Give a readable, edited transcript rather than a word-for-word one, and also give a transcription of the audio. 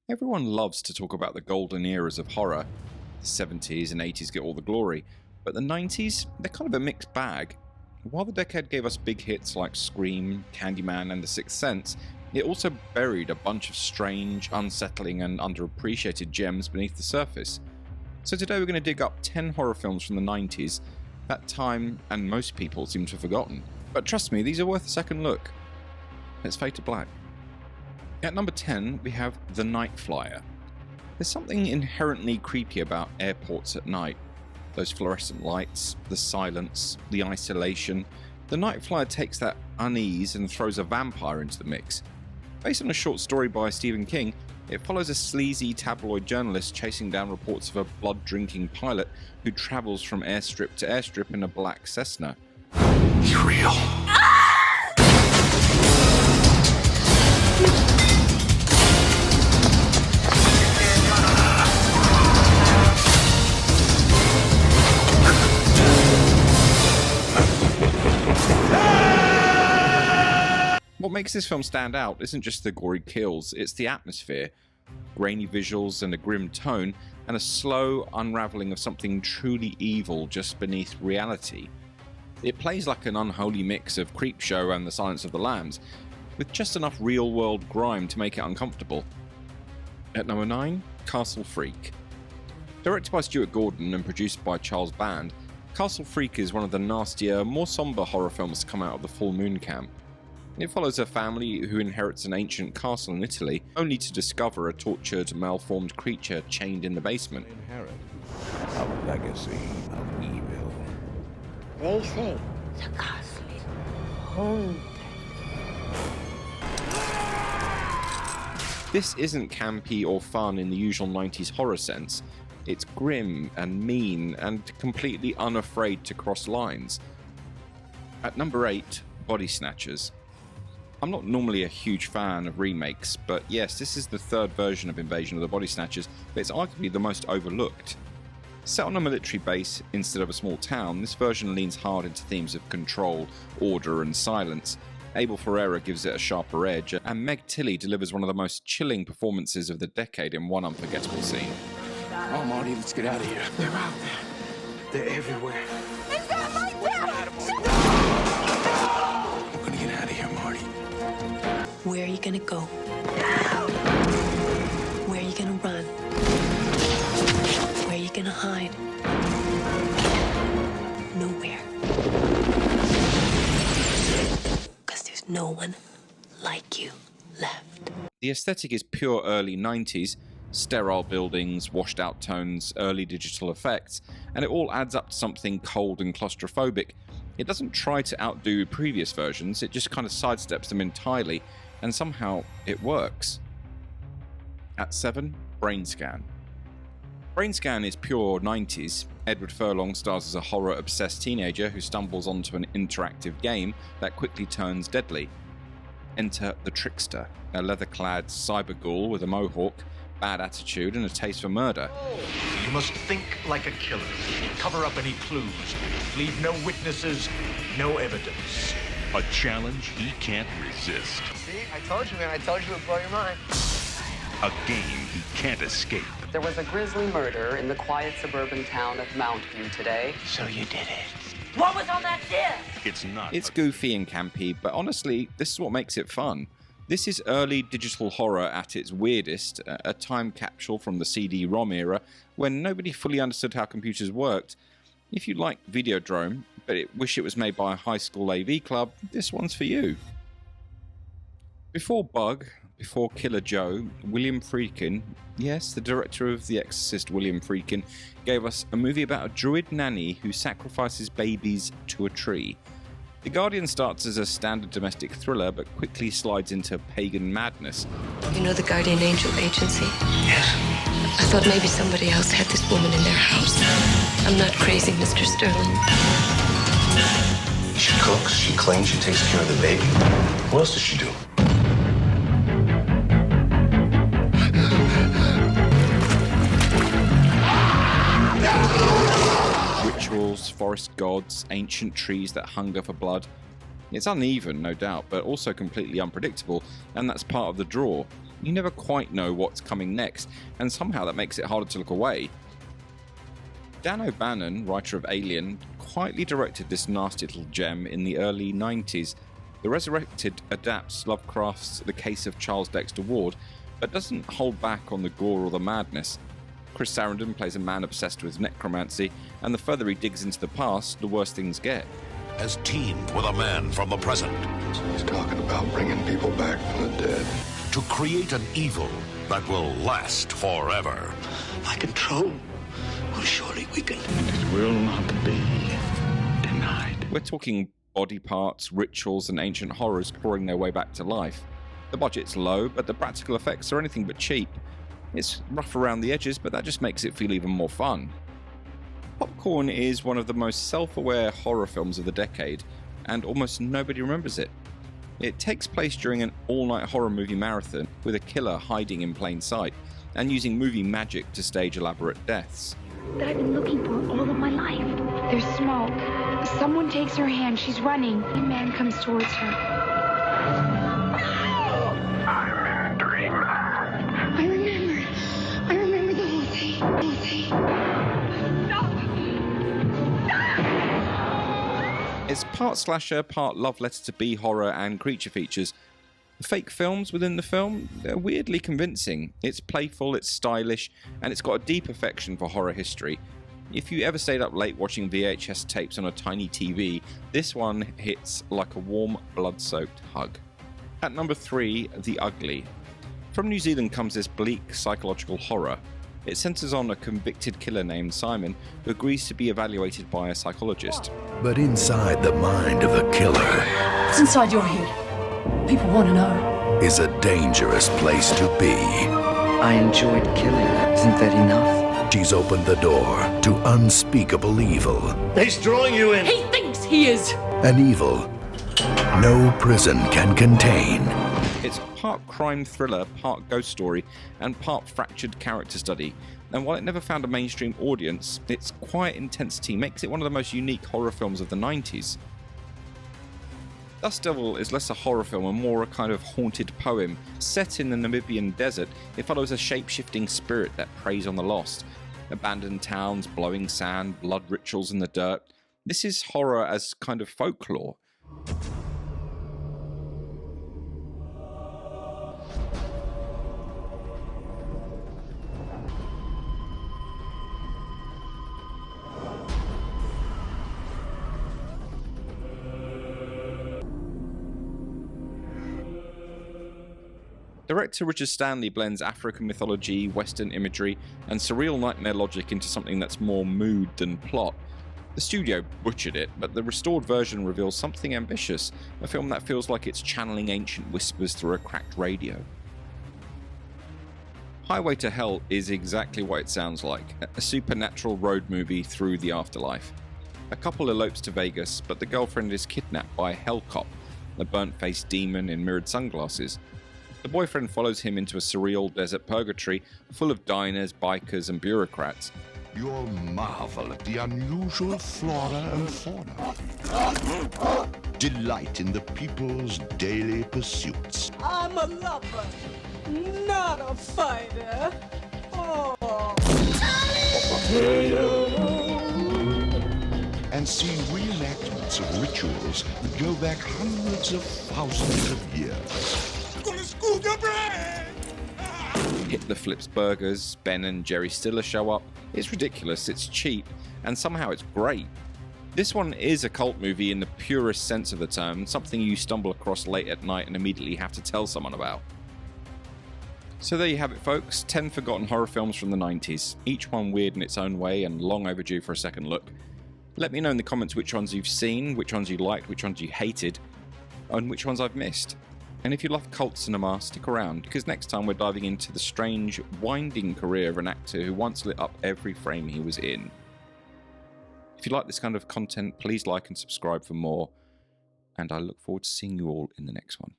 Everyone loves to talk about the golden eras of horror. The 70s and 80s get all the glory, but the 90s, they're kind of a mixed bag. While the decade gave us big hits like Scream, Candyman and The Sixth Sense, it also buried a bunch of strange, unsettling and underappreciated gems beneath the surface. So today we're going to dig up 10 horror films from the 90s, that time and most people seem to have forgotten. But trust me, these are worth a second look. Let's fade to black. At number 10, we have The Night Flier. There's something inherently creepy about airports at night. Those fluorescent lights, the silence, the isolation. The Night Flier takes that unease and throws a vampire into the mix. Based on a short story by Stephen King, it follows a sleazy tabloid journalist chasing down reports of a blood-drinking pilot who travels from airstrip to airstrip in a black Cessna. Surreal. What makes this film stand out isn't just the gory kills, it's the atmosphere. Grainy visuals and a grim tone, and a slow unravelling of something truly evil just beneath reality. It plays like an unholy mix of Creepshow and The Silence of the Lambs, with just enough real-world grime to make it uncomfortable. At number 9, Castle Freak. Directed by Stuart Gordon and produced by Charles Band, Castle Freak is one of the nastier, more sombre horror films to come out of the Full Moon camp. It follows a family who inherits an ancient castle in Italy, only to discover a tortured, malformed creature chained in the basement. Inherit a legacy of evil. They say the castle is haunted. This isn't campy or fun in the usual 90s horror sense. It's grim and mean and completely unafraid to cross lines. At number 8, Body Snatchers. I'm not normally a huge fan of remakes, but yes, this is the third version of Invasion of the Body Snatchers, but it's arguably the most overlooked. Set on a military base instead of a small town, this version leans hard into themes of control, order and silence. Abel Ferrara gives it a sharper edge, and Meg Tilly delivers one of the most chilling performances of the decade in one unforgettable scene. Oh, Marty, let's get out of here. They're out there. They're everywhere. Is that my dad? We're gonna get out of here, Marty. Where are you gonna go? Where are you gonna run? Where are you gonna hide? Nowhere. Because there's no one like you left. The aesthetic is pure early 90s, sterile buildings, washed out tones, early digital effects, and it all adds up to something cold and claustrophobic. It doesn't try to outdo previous versions, it just kind of sidesteps them entirely, and somehow it works. At 7, Brainscan. Brainscan is pure 90s. Edward Furlong stars as a horror-obsessed teenager who stumbles onto an interactive game that quickly turns deadly. Enter the Trickster, a leather-clad cyber ghoul with a mohawk, bad attitude and a taste for murder. You must think like a killer. Cover up any clues. Leave no witnesses, no evidence. A challenge he can't resist. See, I told you, man. I told you it would blow your mind. A game he can't escape. There was a grisly murder in the quiet suburban town of Mountview today. So you did it. What was on that disc? It's not. It's goofy and campy, but honestly, this is what makes it fun. This is early digital horror at its weirdest, a time capsule from the CD-ROM era when nobody fully understood how computers worked. If you like Videodrome, but wish it was made by a high school AV club, this one's for you. Before Bug, before Killer Joe, William Friedkin, yes, the director of The Exorcist, William Friedkin, gave us a movie about a druid nanny who sacrifices babies to a tree. The Guardian starts as a standard domestic thriller, but quickly slides into pagan madness. You know the Guardian Angel Agency? Yes. I thought maybe somebody else had this woman in their house. I'm not crazy, Mr. Sterling. She cooks. She cleans. She takes care of the baby. What else does she do? Rituals, forest gods, ancient trees that hunger for blood. It's uneven, no doubt, but also completely unpredictable, and that's part of the draw. You never quite know what's coming next, and somehow that makes it harder to look away. Dan O'Bannon, writer of Alien, quietly directed this nasty little gem in the early 90s. The Resurrected adapts Lovecraft's The Case of Charles Dexter Ward, but doesn't hold back on the gore or the madness. Chris Sarandon plays a man obsessed with necromancy, and the further he digs into the past, the worse things get. Has teamed with a man from the present. He's talking about bringing people back from the dead. To create an evil that will last forever. My control will surely weaken. It will not be denied. We're talking body parts, rituals, and ancient horrors clawing their way back to life. The budget's low, but the practical effects are anything but cheap. It's rough around the edges, but that just makes it feel even more fun. Popcorn is one of the most self-aware horror films of the decade, and almost nobody remembers it. It takes place during an all-night horror movie marathon, with a killer hiding in plain sight, and using movie magic to stage elaborate deaths. That I've been looking for all of my life. There's smoke. Someone takes her hand. She's running. A man comes towards her. I'm in a dream. I remember the whole thing. It's part slasher, part love letter to B horror and creature features. The fake films within the film, they're weirdly convincing. It's playful, it's stylish, and it's got a deep affection for horror history. If you ever stayed up late watching VHS tapes on a tiny TV, this one hits like a warm, blood-soaked hug. At number 3, The Ugly. From New Zealand comes this bleak psychological horror. It centers on a convicted killer named Simon who agrees to be evaluated by a psychologist. But inside the mind of a killer... What's inside your head? People want to know. ...is a dangerous place to be. I enjoyed killing. Isn't that enough? She's opened the door to unspeakable evil. He's drawing you in. He thinks he is. An evil no prison can contain. It's part crime thriller, part ghost story, and part fractured character study. And while it never found a mainstream audience, its quiet intensity makes it one of the most unique horror films of the 90s. Dust Devil is less a horror film and more a kind of haunted poem. Set in the Namibian desert, it follows a shape-shifting spirit that preys on the lost. Abandoned towns, blowing sand, blood rituals in the dirt. This is horror as kind of folklore. Director Richard Stanley blends African mythology, Western imagery, and surreal nightmare logic into something that's more mood than plot. The studio butchered it, but the restored version reveals something ambitious, a film that feels like it's channeling ancient whispers through a cracked radio. Highway to Hell is exactly what it sounds like, a supernatural road movie through the afterlife. A couple elopes to Vegas, but the girlfriend is kidnapped by a hell cop, a burnt-faced demon in mirrored sunglasses. The boyfriend follows him into a surreal desert purgatory full of diners, bikers, and bureaucrats. You'll marvel at the unusual flora and fauna. Delight in the people's daily pursuits. I'm a lover, not a fighter. Oh. And see reenactments of rituals that go back hundreds of thousands of years. Hitler flips burgers, Ben and Jerry Stiller show up. It's ridiculous, it's cheap, and somehow it's great. This one is a cult movie in the purest sense of the term, something you stumble across late at night and immediately have to tell someone about. So there you have it, folks, 10 forgotten horror films from the 90s, each one weird in its own way and long overdue for a second look. Let me know in the comments which ones you've seen, which ones you liked, which ones you hated, and which ones I've missed. And if you love cult cinema, stick around, because next time we're diving into the strange, winding career of an actor who once lit up every frame he was in. If you like this kind of content, please like and subscribe for more, and I look forward to seeing you all in the next one.